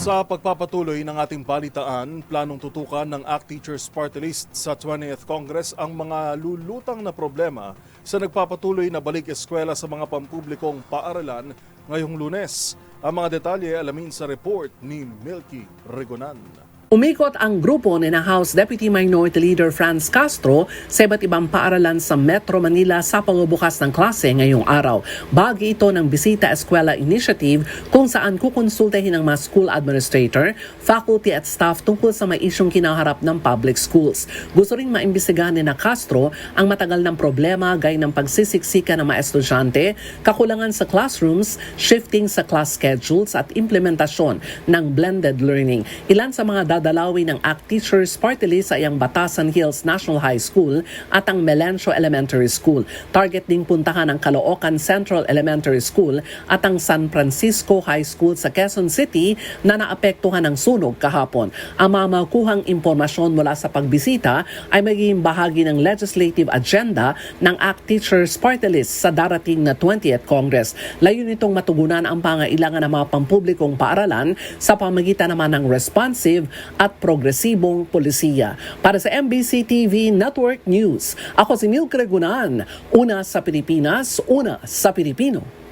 Sa pagpapatuloy ng ating balitaan, planong tutukan ng ACT Teachers Party List sa 20th Congress ang mga lulutang na problema sa nagpapatuloy na balik eskwela sa mga pampublikong paaralan ngayong Lunes. Ang mga detalye alamin sa report ni Milky Regonan. Umikot ang grupo ni na House Deputy Minority Leader Franz Castro sa iba't ibang paaralan sa Metro Manila sa pagbubukas ng klase ngayong araw. Bahagi ito ng Bisita Eskwela Initiative kung saan kukonsultahin ng mga school administrator, faculty at staff tungkol sa may isyong kinaharap ng public schools. Gusto ring maimbestigahan ni na Castro ang matagal ng problema gaya ng pagsisiksika ng mga estudyante, kakulangan sa classrooms, shifting sa class schedules at implementasyon ng blended learning. Ilan sa mga dadalawin ng ACT Teachers Party List ay ang Batasan Hills National High School at ang Melencio Elementary School. Target ding puntahan ang Caloocan Central Elementary School at ang San Francisco High School sa Quezon City na naapektuhan ng sunog kahapon. Ang mga makuhang impormasyon mula sa pagbisita ay magiging bahagi ng legislative agenda ng ACT Teachers Party List sa darating na 20th Congress. Layun nitong matugunan ang pangailangan ng mga pampublikong paaralan sa pamagitan naman ng responsive at progresibong polisiya. Para sa MBC TV Network News, ako si Milky Regonan, una sa Pilipinas, una sa Pilipino.